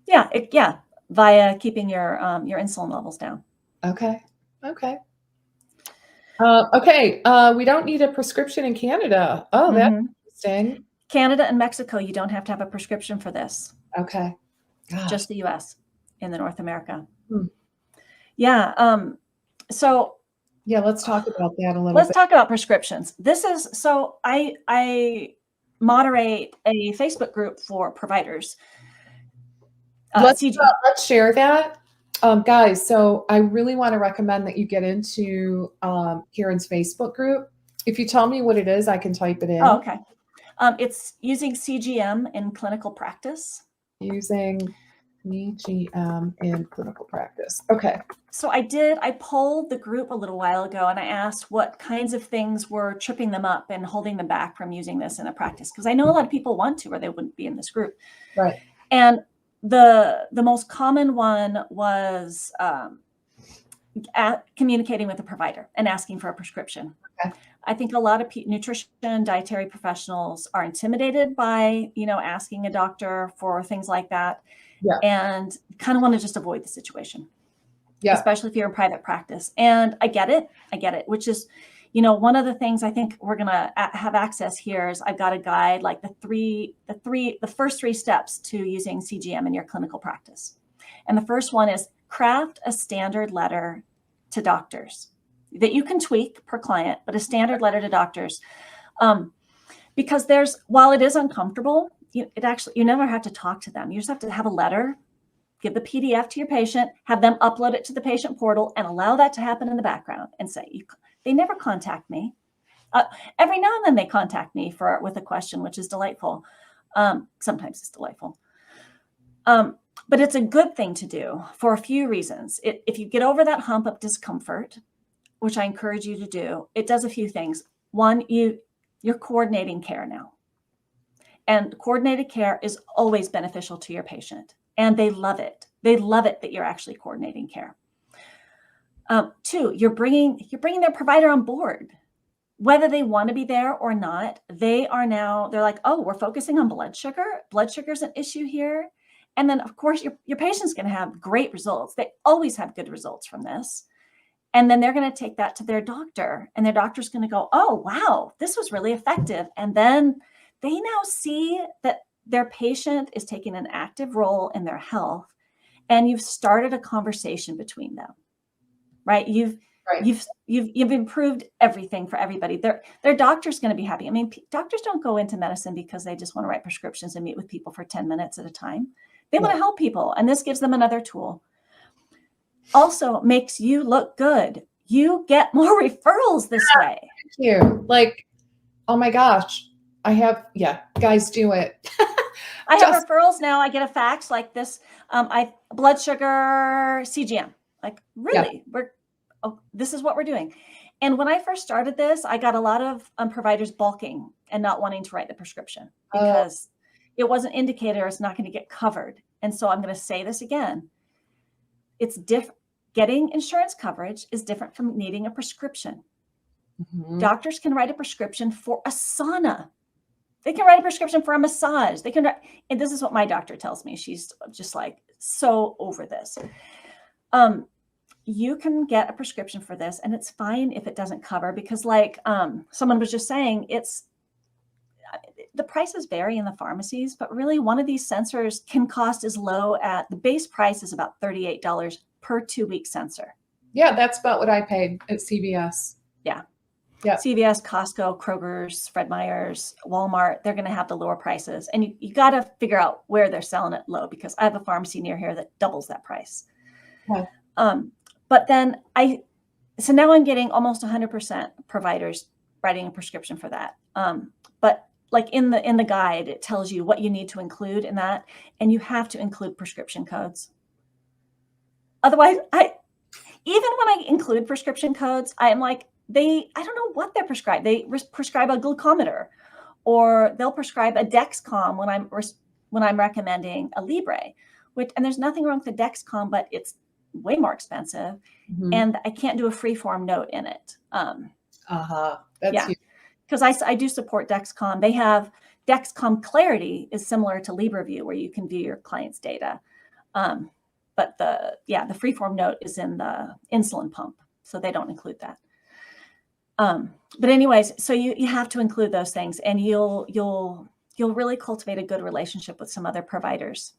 Yeah, via keeping your insulin levels down. Okay. Okay. We don't need a prescription in Canada. Oh, that's interesting. Canada and Mexico, you don't have to have a prescription for this. Okay. Gosh. Just the US in the North America. Hmm. Yeah. So yeah, let's talk about that a little bit. Let's talk about prescriptions. So I moderate a Facebook group for providers. Let's share that. Guys, so I really want to recommend that you get into Karen's Facebook group. If you tell me what it is, I can type it in. Oh, okay. It's using CGM in clinical practice. Using CGM in clinical practice. Okay. So I polled the group a little while ago and I asked what kinds of things were tripping them up and holding them back from using this in a practice. Because I know a lot of people want to, or they wouldn't be in this group. Right. And the most common one was communicating with the provider and asking for a prescription. Okay. I think a lot of nutrition, dietary professionals are intimidated by, asking a doctor for things like that. Yeah. And kind of want to just avoid the situation. Yeah. Especially if you're in private practice. And I get it, which is, one of the things I think we're going to have access here is I've got a guide, like the first 3 steps to using CGM in your clinical practice. And the first one is craft a standard letter to doctors that you can tweak per client, but a standard letter to doctors. Because while it is uncomfortable, you never have to talk to them. You just have to have a letter, give the PDF to your patient, have them upload it to the patient portal and allow that to happen in the background and say, they never contact me. Every now and then they contact me with a question, which is delightful. Sometimes it's delightful. But it's a good thing to do for a few reasons. If you get over that hump of discomfort, which I encourage you to do, it does a few things. One, you're coordinating care now. And coordinated care is always beneficial to your patient. And they love it. They love it that you're actually coordinating care. 2, you're bringing their provider on board. Whether they want to be there or not, they're like, oh, we're focusing on blood sugar. Blood sugar is an issue here. And then, of course, your patient's going to have great results. They always have good results from this. And then they're going to take that to their doctor. And their doctor's going to go, oh, wow, this was really effective. And then they now see that their patient is taking an active role in their health and you've started a conversation between them, right? You've improved everything for everybody. Their doctor's going to be happy. I mean, doctors don't go into medicine because they just want to write prescriptions and meet with people for 10 minutes at a time. They want to help people, and this gives them another tool. Also makes you look good. You get more referrals this way. Thank you. Like, oh my gosh, guys, do it. I have referrals now. I get a fax like this. Blood sugar CGM. Like, really, this is what we're doing. And when I first started this, I got a lot of providers balking and not wanting to write the prescription because it wasn't indicated or it's not going to get covered. And so I'm going to say this again. It's different. Getting insurance coverage is different from needing a prescription. Mm-hmm. Doctors can write a prescription for a sauna. They can write a prescription for a massage. They can write, and this is what my doctor tells me. She's just like so over this. You can get a prescription for this, and it's fine if it doesn't cover, because like someone was just saying, the prices vary in the pharmacies, but really one of these sensors can cost as low at the base price is about $38 per 2-week sensor. Yeah, that's about what I paid at CVS. Yeah. CVS, Costco, Kroger's, Fred Meyer's, Walmart, they're going to have the lower prices. And you got to figure out where they're selling it low, because I have a pharmacy near here that doubles that price. Okay. But then so now I'm getting almost 100% providers writing a prescription for that. But like in the guide, it tells you what you need to include in that. And you have to include prescription codes. Otherwise, even when I include prescription codes, I'm like, I don't know what they're prescribed. They prescribe a glucometer, or they'll prescribe a Dexcom when I'm recommending a Libre, and there's nothing wrong with the Dexcom, but it's way more expensive, and I can't do a free-form note in it. That's huge. Because I do support Dexcom. They have Dexcom Clarity is similar to LibreView, where you can view your client's data. But the free-form note is in the insulin pump, so they don't include that. But anyways, so you have to include those things, and you'll really cultivate a good relationship with some other providers.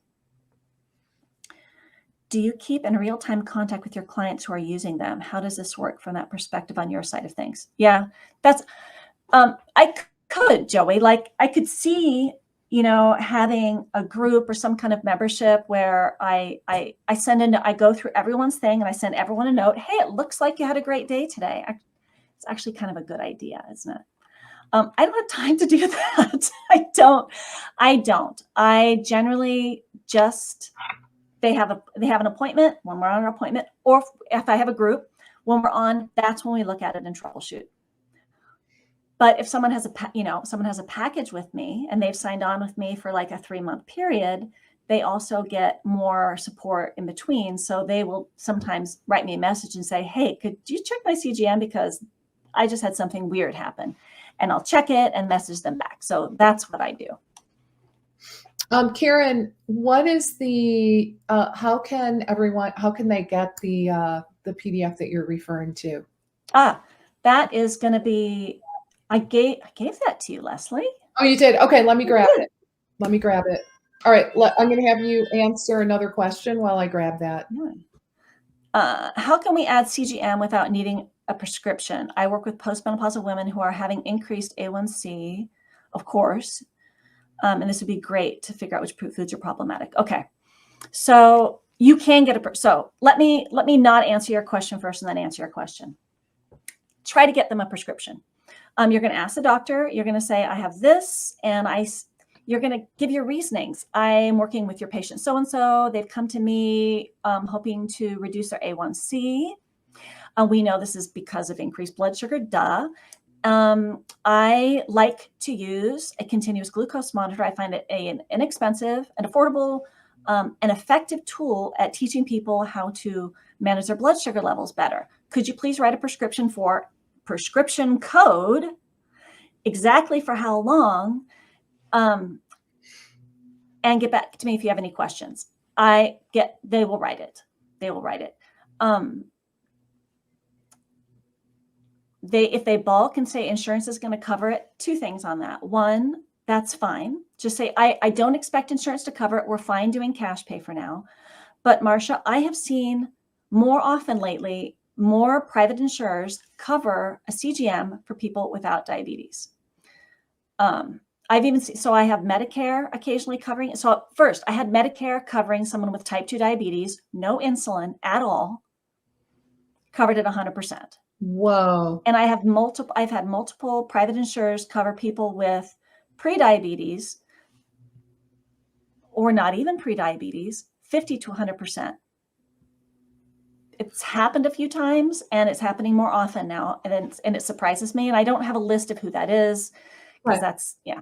Do you keep in real-time contact with your clients who are using them? How does this work from that perspective on your side of things? Yeah, that's I could, Joey. Like, I could see, having a group or some kind of membership where I go through everyone's thing and I send everyone a note. Hey, it looks like you had a great day today. It's actually kind of a good idea, isn't it? I don't have time to do that. I don't. I generally just, they have an appointment when we're on an appointment, or if I have a group when we're on, that's when we look at it and troubleshoot. But if someone has a package with me and they've signed on with me for like a 3-month period, they also get more support in between. So they will sometimes write me a message and say, hey, could you check my CGM, because I just had something weird happen, and I'll check it and message them back. So that's what I do. Karen, what is the, how can they get the PDF that you're referring to? That is going to be, I gave that to you, Leslie. Oh, you did? Okay, let me grab it. All right, I'm going to have you answer another question while I grab that. How can we add CGM without needing a prescription? I work with postmenopausal women who are having increased A1C, of course, and this would be great to figure out which foods are problematic. Okay, so you can get so let me not answer your question first and then answer your question. Try to get them a prescription. You're going to ask the doctor, you're going to say, I have this, and you're going to give your reasonings. I'm working with your patient so-and-so. They've come to me hoping to reduce their A1C. We know this is because of increased blood sugar, duh. I like to use a continuous glucose monitor. I find it an inexpensive and affordable and effective tool at teaching people how to manage their blood sugar levels better. Could you please write a prescription for prescription code, exactly for how long, and get back to me if you have any questions. They will write it. If they balk and say insurance is going to cover it, 2 things on that. 1, that's fine. Just say, I don't expect insurance to cover it. We're fine doing cash pay for now. But Marcia, I have seen more often lately, more private insurers cover a CGM for people without diabetes. I've even seen, so I have Medicare occasionally covering. So first I had Medicare covering someone with type 2 diabetes, no insulin at all, covered at 100%. Whoa. And I've had multiple private insurers cover people with pre-diabetes or not even pre-diabetes, 50 to 100%. It's happened a few times and it's happening more often now. And it surprises me. And I don't have a list of who that is because that's, yeah.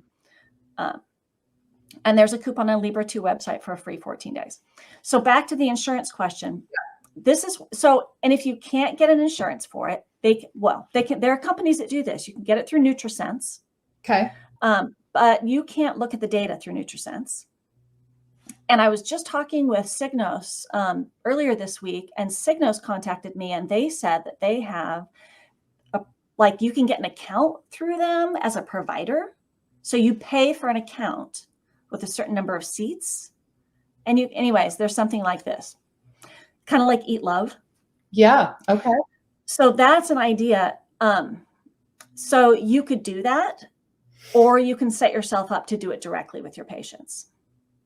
And there's a coupon on Libra 2 website for a free 14 days. So back to the insurance question. This is so, and if you can't get an insurance for it, there are companies that do this. You can get it through NutriSense. Okay. But you can't look at the data through NutriSense. And I was just talking with Signos earlier this week, and Signos contacted me and they said that they have you can get an account through them as a provider. So you pay for an account with a certain number of seats. And anyways, there's something like this, kind of like Eat Love. Yeah. Okay. So that's an idea. So you could do that, or you can set yourself up to do it directly with your patients.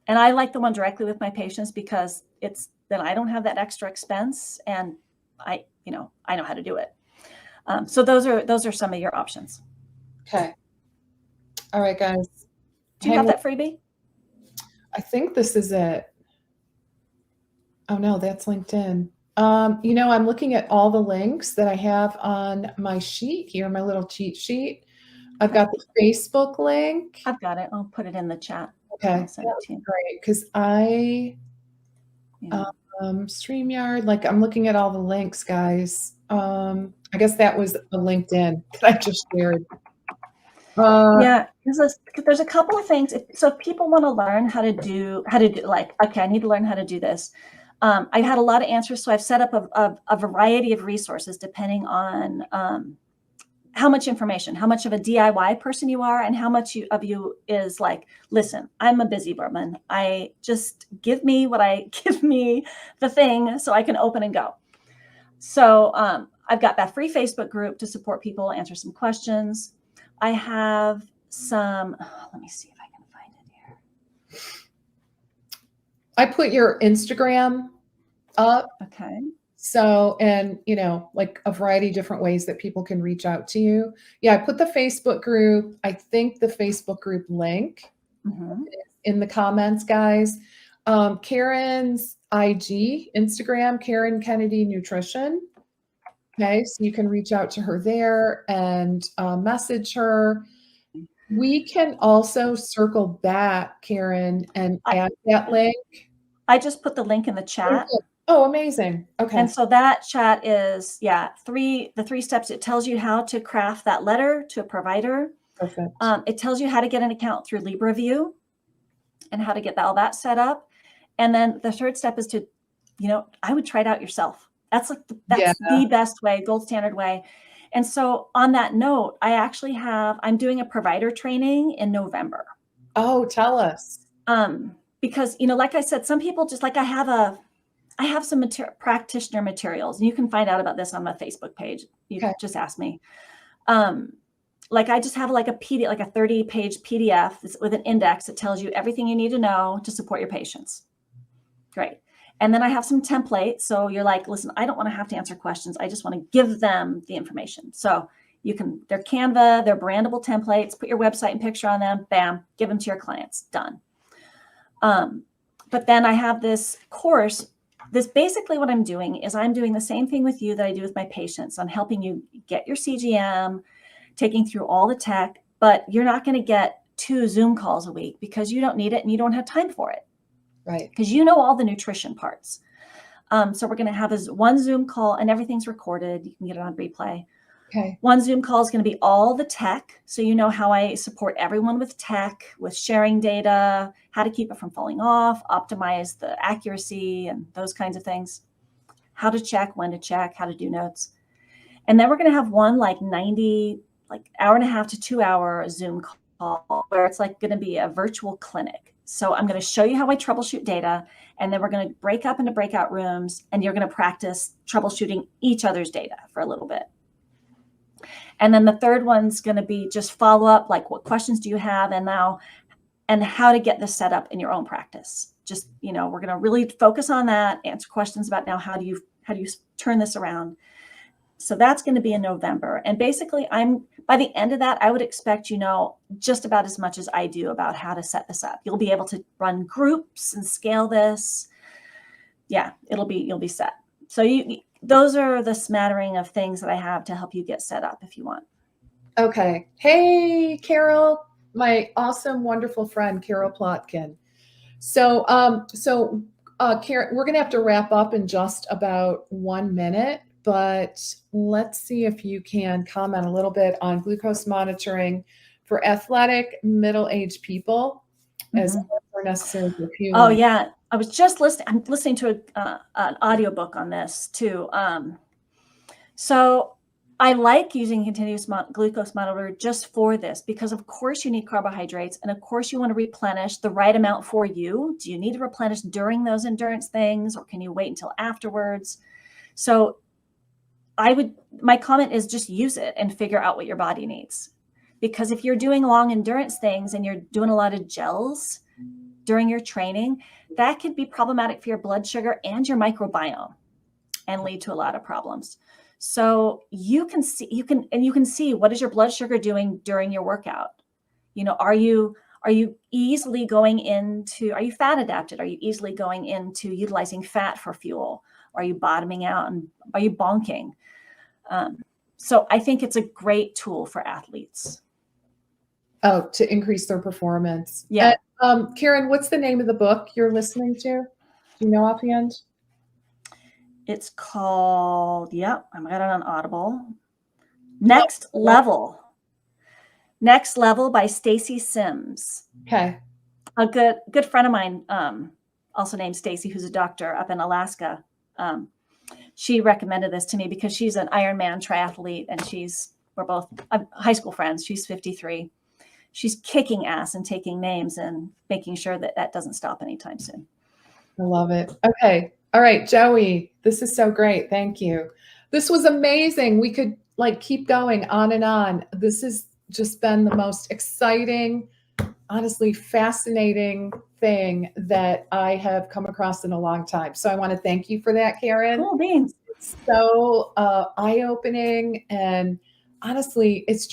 And I like the one directly with my patients because then I don't have that extra expense and I know how to do it. So those are some of your options. Okay. All right, guys. Do you have that freebie? I think this is it. Oh no, that's LinkedIn. I'm looking at all the links that I have on my sheet here, my little cheat sheet. I've got the Facebook link. I've got it. I'll put it in the chat. Okay, that's great because StreamYard, I'm looking at all the links, guys. I guess that was a LinkedIn that I just shared. Yeah, there's a couple of things. So if people want to learn how to do okay, I need to learn how to do this. I had a lot of answers, so I've set up a variety of resources depending on how much information, how much of a DIY person you are, and how much of you is like, listen, I'm a busy woman. I just give me the thing so I can open and go. So I've got that free Facebook group to support people, answer some questions. I have some, let me see if I can find it here. I put your Instagram up. Okay. So, and a variety of different ways that people can reach out to you. Yeah, I put the Facebook group. I think the Facebook group link in the comments, guys. Karen's IG, Instagram, Karen Kennedy Nutrition. Okay, so you can reach out to her there and message her. We can also circle back, Karen, and add that link. I just put the link in the chat. Oh, amazing. Okay. And so that chat is, the 3 steps. It tells you how to craft that letter to a provider. Perfect. It tells you how to get an account through LibraView and how to get all that set up. And then the 3rd step is to, I would try it out yourself. That's the best way, gold standard way. And so on that note, I'm doing a provider training in November. Oh, tell us. Because, like I said, some people just I have some practitioner materials, and you can find out about this on my Facebook page. You can just ask me. I just have a PDF, a 30-page PDF with an index that tells you everything you need to know to support your patients. Great. And then I have some templates. So you're like, listen, I don't want to have to answer questions. I just want to give them the information. So they're Canva, they're brandable templates, put your website and picture on them, bam, give them to your clients, done. But then I have this course. Basically what I'm doing is I'm doing the same thing with you that I do with my patients. I'm helping you get your CGM, taking through all the tech, but you're not going to get 2 Zoom calls a week because you don't need it and you don't have time for it. Right. Because you know all the nutrition parts. So we're going to have one Zoom call and everything's recorded. You can get it on replay. Okay. One Zoom call is going to be all the tech. So you know how I support everyone with tech, with sharing data, how to keep it from falling off, optimize the accuracy and those kinds of things. How to check, when to check, how to do notes. And then we're going to have one 1.5 to 2 hour Zoom call where it's going to be a virtual clinic. So I'm going to show you how I troubleshoot data, and then we're going to break up into breakout rooms, and you're going to practice troubleshooting each other's data for a little bit. And then the third one's going to be just follow up, like what questions do you have, and how to get this set up in your own practice. Just, we're going to really focus on that, answer questions about now how do you turn this around. So that's going to be in November. And basically by the end of that, I would expect, just about as much as I do about how to set this up. You'll be able to run groups and scale this. Yeah, you'll be set. So those are the smattering of things that I have to help you get set up if you want. Okay. Hey, Carol, my awesome, wonderful friend, Carol Plotkin. So, Karen, we're going to have to wrap up in just about 1 minute, but let's see if you can comment a little bit on glucose monitoring for athletic middle-aged people as necessary for fueling. Oh yeah. I was just listening. I'm listening to an audiobook on this too. So I like using continuous glucose monitor just for this, because of course you need carbohydrates, and of course you want to replenish the right amount for you. Do you need to replenish during those endurance things, or can you wait until afterwards? So my comment is just use it and figure out what your body needs. Because if you're doing long endurance things and you're doing a lot of gels during your training, that could be problematic for your blood sugar and your microbiome and lead to a lot of problems. So you can see what is your blood sugar doing during your workout. Are you easily going into, are you fat adapted? Are you easily going into utilizing fat for fuel? Are you bottoming out, and are you bonking? So I think it's a great tool for athletes. Oh, to increase their performance. Yeah. And, Karen, what's the name of the book you're listening to? Do you know offhand? It's called, I got it on Audible. Next Level by Stacy Sims. Okay. A good friend of mine, also named Stacy, who's a doctor up in Alaska. She recommended this to me because she's an Ironman triathlete, and we're both high school friends. She's 53. She's kicking ass and taking names and making sure that doesn't stop anytime soon. I love it. Okay. All right, Joey, this is so great. Thank you. This was amazing. We could keep going on and on. This has just been the most exciting, honestly, fascinating thing that I have come across in a long time. So I want to thank you for that, Karen. Cool beans. It's so eye-opening, and honestly, it's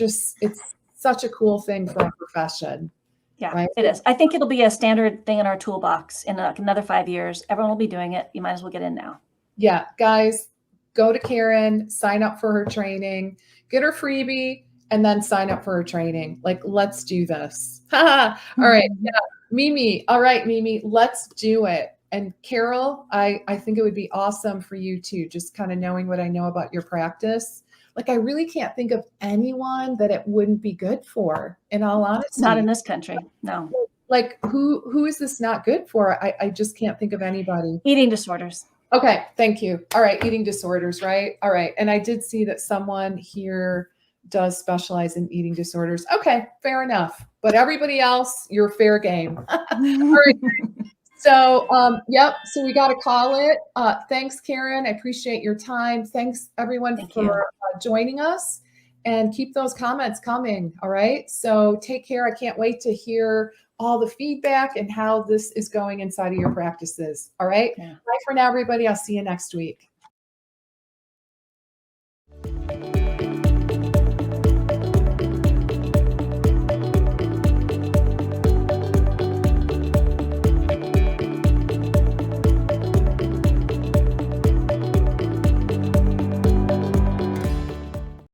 such a cool thing for our profession. Yeah, right? It is. I think it'll be a standard thing in our toolbox in another 5 years. Everyone will be doing it. You might as well get in now. Yeah, guys, go to Karen, sign up for her training, get her freebie, and then sign up for her training. Let's do this. All right. Yeah. Mimi. All right, Mimi, let's do it. And Carol, I think it would be awesome for you too, just kind of knowing what I know about your practice. I really can't think of anyone that it wouldn't be good for, in all honesty. Not in this country. No. Who is this not good for? I just can't think of anybody. Eating disorders. Okay. Thank you. All right. Eating disorders, right? All right. And I did see that someone here does specialize in eating disorders. Okay. Fair enough. But everybody else, you're fair game. All right. So, yep. So we got to call it. Thanks, Karen. I appreciate your time. Thanks, everyone, for joining us. And keep those comments coming. All right. So take care. I can't wait to hear all the feedback and how this is going inside of your practices. All right. Yeah. Bye for now, everybody. I'll see you next week.